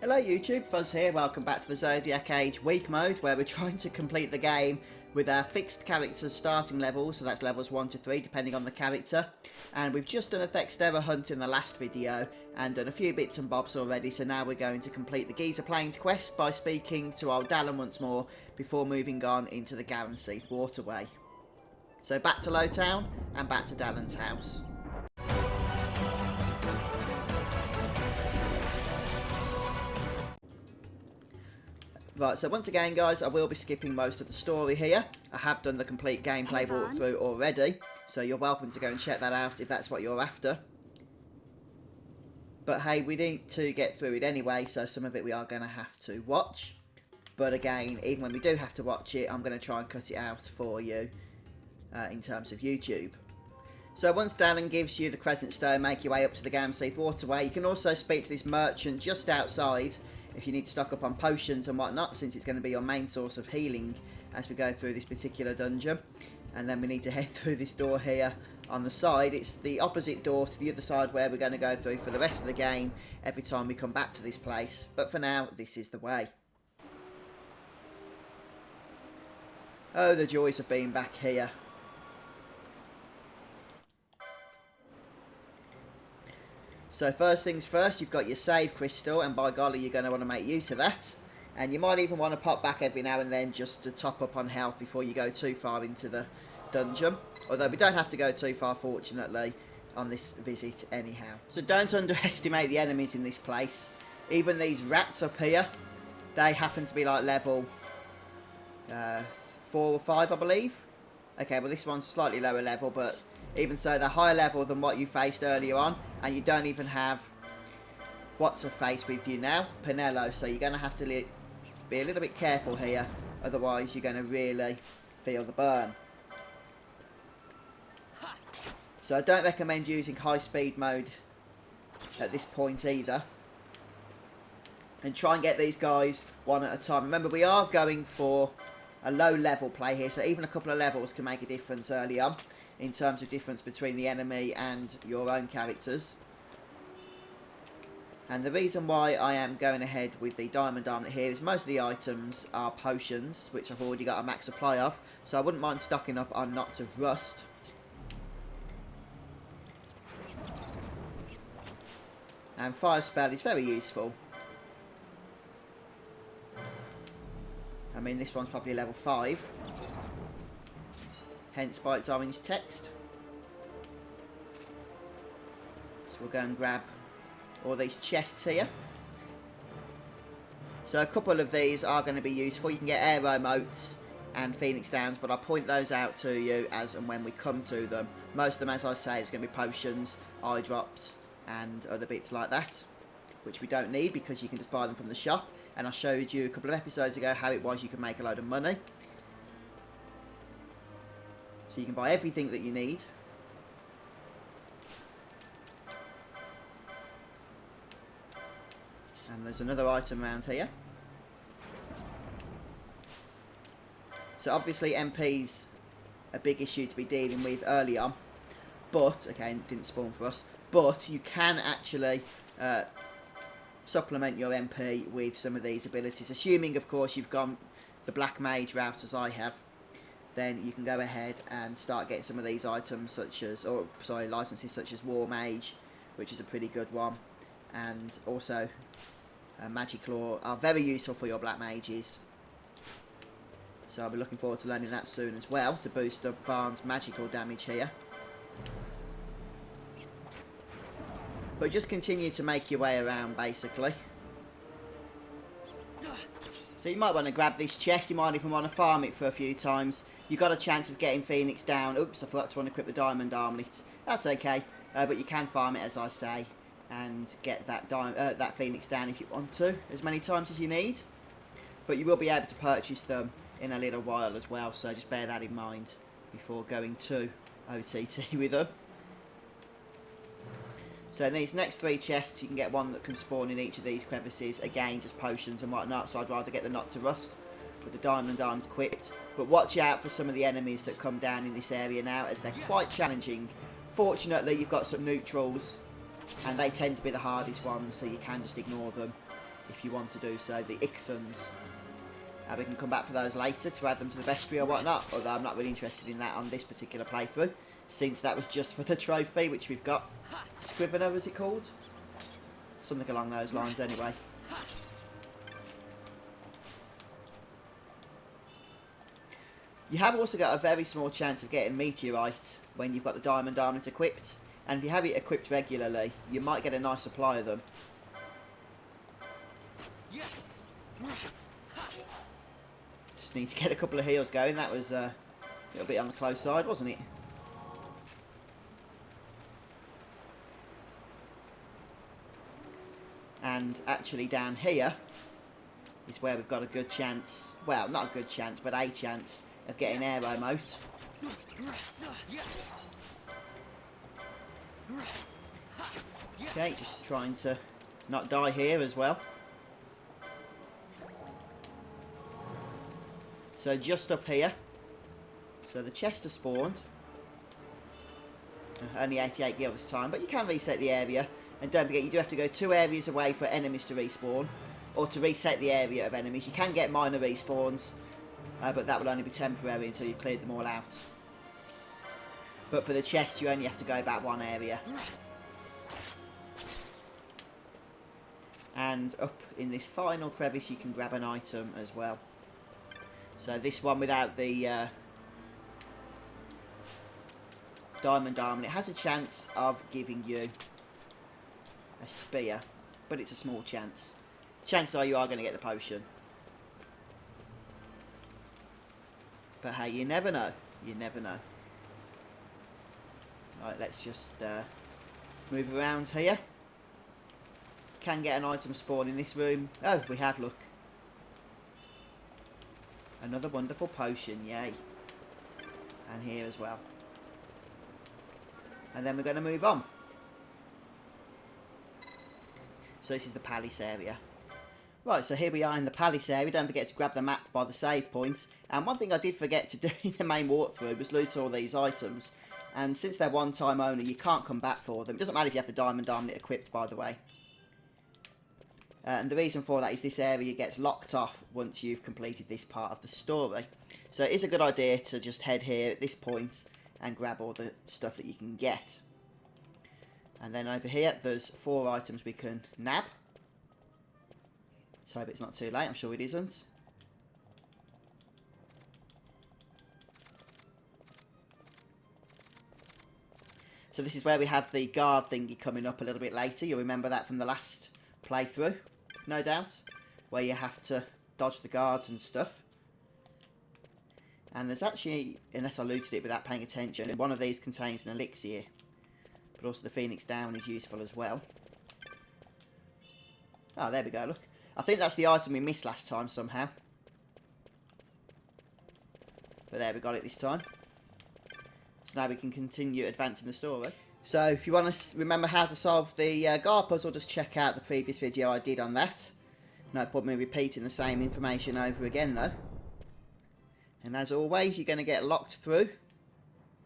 Hello YouTube, Fuzz here, welcome back to the Zodiac Age week mode where we're trying to complete the game with our fixed characters starting levels, so that's levels 1 to 3 depending on the character. And we've just done a Thextera hunt in the last video and done a few bits and bobs already, so now we're going to complete the Geezer Plains quest by speaking to old Dallin once more before moving on into the Garamsythe Waterway. So back to Lowtown and back to Dallin's house. Right, so once again guys, I will be skipping most of the story here. I have done the complete gameplay walkthrough already, so you're welcome to go and check that out if that's what you're after. But hey, we need to get through it anyway, so some of it we are going to have to watch. But again, even when we do have to watch it, I'm going to try and cut it out for you in terms of YouTube. So once Dallin gives you the Crescent Stone, make your way up to the Garamsythe Waterway. You can also speak to this merchant just outside if you need to stock up on potions and whatnot, since it's going to be your main source of healing as we go through this particular dungeon. And then we need to head through this door here on the side. It's the opposite door to the other side where we're going to go through for the rest of the game every time we come back to this place. But for now, this is the way. Oh, the joys of being back here. So first things first, you've got your save crystal, and by golly, you're going to want to make use of that. And you might even want to pop back every now and then just to top up on health before you go too far into the dungeon. Although we don't have to go too far, fortunately, on this visit anyhow. So don't underestimate the enemies in this place. Even these rats up here, they happen to be like level 4 or 5, I believe. Okay, well this one's slightly lower level, but even so, they're higher level than what you faced earlier on, and you don't even have what's-her-face with you now, Pinello, so you're going to have to be a little bit careful here, otherwise you're going to really feel the burn. So I don't recommend using high-speed mode at this point either. And try and get these guys one at a time. Remember, we are going for a low-level play here, so even a couple of levels can make a difference early on in terms of difference between the enemy and your own characters. And the reason why I am going ahead with the diamond armlet here is most of the items are potions, which I've already got a max supply of, so I wouldn't mind stocking up on Knots of Rust. And Fire Spell is very useful. I mean, this one's probably level 5. Hence by its orange text. So we'll go and grab all these chests here. So a couple of these are going to be useful. You can get aero motes and phoenix downs, but I'll point those out to you as and when we come to them. Most of them, as I say, is going to be potions, eye drops and other bits like that, which we don't need because you can just buy them from the shop. And I showed you a couple of episodes ago how it was you could make a load of money. So you can buy everything that you need. And there's another item around here. So obviously MP's a big issue to be dealing with early on. But, okay, it didn't spawn for us. But you can actually supplement your MP with some of these abilities. Assuming, of course, you've gone the Black Mage route as I have. Then you can go ahead and start getting some of these items such as, or sorry, licenses such as War Mage, which is a pretty good one, and also Magic Claw are very useful for your Black Mages. So I'll be looking forward to learning that soon as well, to boost up Farn's magical damage here. But just continue to make your way around basically. So you might want to grab this chest, you might even want to farm it for a few times. You've got a chance of getting Phoenix down. Oops, I forgot to unequip the diamond armlet. That's okay, but you can farm it as I say and get that Phoenix down if you want to, as many times as you need. But you will be able to purchase them in a little while as well, so just bear that in mind before going to OTT with them. So in these next 3 chests, you can get one that can spawn in each of these crevices. Again, just potions and whatnot, so I'd rather get the Knots of Rust with the diamond arms equipped. But watch out for some of the enemies that come down in this area now, as they're quite challenging. Fortunately, you've got some neutrals, and they tend to be the hardest ones, so you can just ignore them if you want to do so, the Ichthons. We can come back for those later to add them to the vestry or whatnot, although I'm not really interested in that on this particular playthrough, since that was just for the trophy, which we've got. Scrivener, was it called? Something along those lines anyway. You have also got a very small chance of getting Meteorite when you've got the Diamond Armament equipped, and if you have it equipped regularly, you might get a nice supply of them. Just need to get a couple of heals going. That was a little bit on the close side, wasn't it? And actually down here is where we've got a good chance, well, not a good chance, but a chance of getting Aero Moat. Okay, just trying to not die here as well. So just up here. So the chest has spawned. Only 88 gil this time, but you can reset the area. And don't forget, you do have to go 2 areas away for enemies to respawn, or to reset the area of enemies. You can get minor respawns, but that will only be temporary until you've cleared them all out. But for the chest, you only have to go back 1 area. And up in this final crevice, you can grab an item as well. So this one without the Diamond Armament, it has a chance of giving you a spear, but it's a small chance. Chances are you are going to get the potion. But hey, you never know. You never know. Right, let's just move around here. Can get an item spawn in this room. Oh, we have, look. Another wonderful potion, yay. And here as well. And then we're going to move on. So this is the palace area. Right, so here we are in the palace area. Don't forget to grab the map by the save point. And one thing I did forget to do in the main walkthrough was loot all these items. And since they're one time only, you can't come back for them. It doesn't matter if you have the Diamond Armament equipped, by the way. And the reason for that is this area gets locked off once you've completed this part of the story. So it is a good idea to just head here at this point and grab all the stuff that you can get. And then over here, there's 4 items we can nab. So I hope it's not too late. I'm sure it isn't. So this is where we have the guard thingy coming up a little bit later. You'll remember that from the last playthrough, no doubt. Where you have to dodge the guards and stuff. And there's actually, unless I looted it without paying attention, one of these contains an elixir. But also the Phoenix Down is useful as well. Oh, there we go, look. I think that's the item we missed last time somehow. But there, we got it this time. So now we can continue advancing the story. So if you want to remember how to solve the guard puzzle, just check out the previous video I did on that. No point me repeating the same information over again though. And as always, you're going to get locked through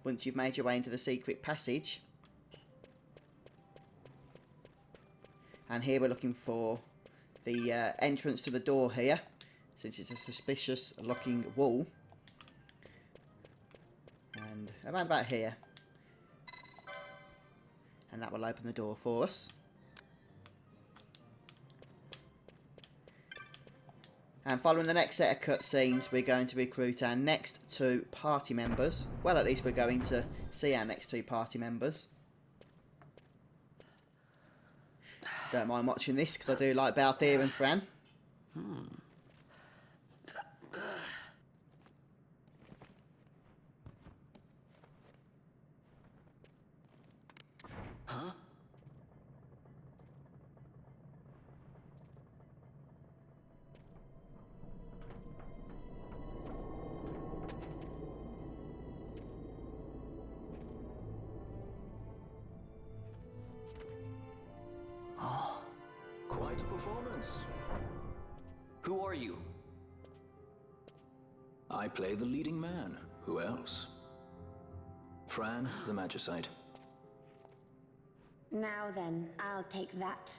once you've made your way into the secret passage. And here we're looking for the entrance to the door here, since it's a suspicious looking wall. And around about here. And that will open the door for us. And following the next set of cutscenes, we're going to recruit our next 2 party members. Well, at least we're going to see our next 2 party members. Don't mind watching this, because I do like Balthier and Fran. Huh? Oh, quite a performance. Who are you? I play the leading man. Who else? Fran, the Magicite. Now then, I'll take that.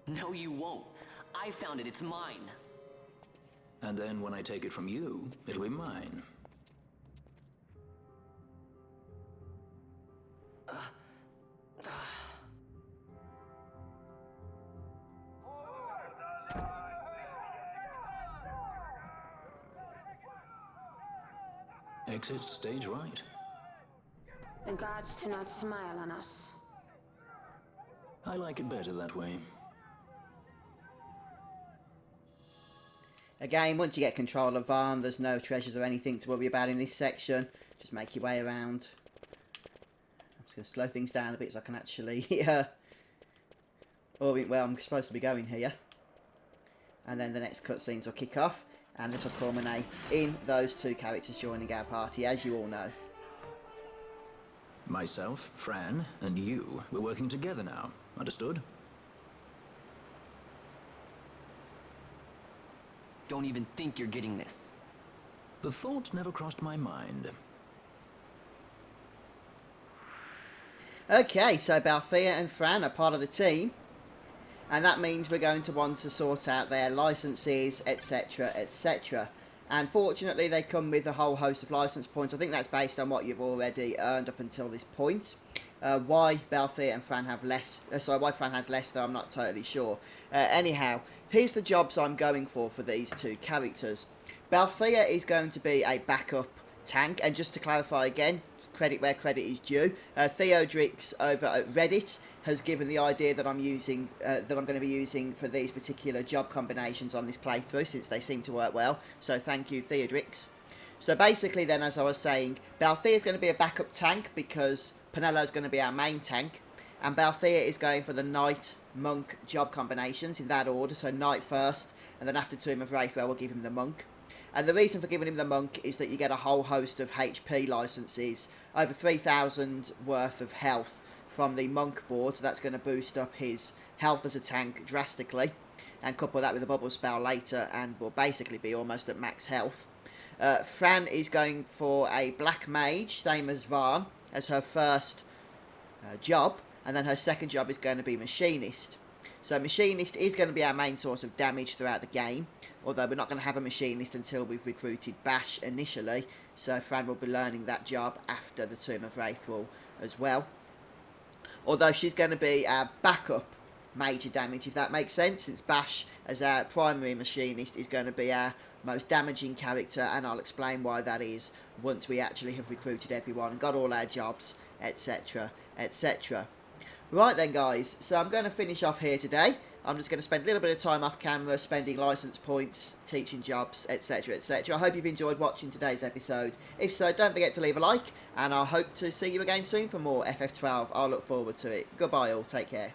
No, you won't. I found it. It's mine. And then when I take it from you, it'll be mine. Exit stage right. The gods do not smile on us. I like it better that way. Again, once you get control of Varn, there's no treasures or anything to worry about in this section. Just make your way around. I'm just going to slow things down a bit so I can actually orient where I'm supposed to be going here. And then the next cutscenes will kick off. And this will culminate in those two characters joining our party, as you all know. Myself, Fran, and you, we're working together now. Understood? Don't even think you're getting this. The thought never crossed my mind. Okay, so Balthier and Fran are part of the team. And that means we're going to want to sort out their licenses, etc, etc. And fortunately they come with a whole host of license points. I think that's based on what you've already earned up until this point. Why Balthier and Fran have less, why Fran has less though, I'm not totally sure. Anyhow, here's the jobs I'm going for these two characters. Balthier is going to be a backup tank, and just to clarify again, credit where credit is due, Theodrix over at Reddit has given the idea that I'm using, that I'm going to be using for these particular job combinations on this playthrough, since they seem to work well. So thank you, Theodrix. So basically then, as I was saying, Balthier is going to be a backup tank because Penelo is going to be our main tank, and Balthier is going for the Knight Monk job combinations in that order. So Knight first, and then after Tomb of Wraithwell we'll give him the Monk. And the reason for giving him the Monk is that you get a whole host of HP licenses, over 3,000 worth of health from the Monk board, so that's going to boost up his health as a tank drastically, and couple that with a bubble spell later and will basically be almost at max health. Fran is going for a Black Mage, same as Varn, as her first job, and then her second job is going to be Machinist. So Machinist is going to be our main source of damage throughout the game, although we're not going to have a Machinist until we've recruited Bash initially, so Fran will be learning that job after the Tomb of Wraithwell as well. Although she's going to be our backup major damage, if that makes sense, since Bash, as our primary Machinist, is going to be our most damaging character, and I'll explain why that is once we actually have recruited everyone and got all our jobs, etc, etc. Right then guys, so I'm going to finish off here today. I'm just going to spend a little bit of time off camera spending license points, teaching jobs, etc, etc. I hope you've enjoyed watching today's episode. If so, don't forget to leave a like, and I hope to see you again soon for more FF12. I'll look forward to it. Goodbye all, take care.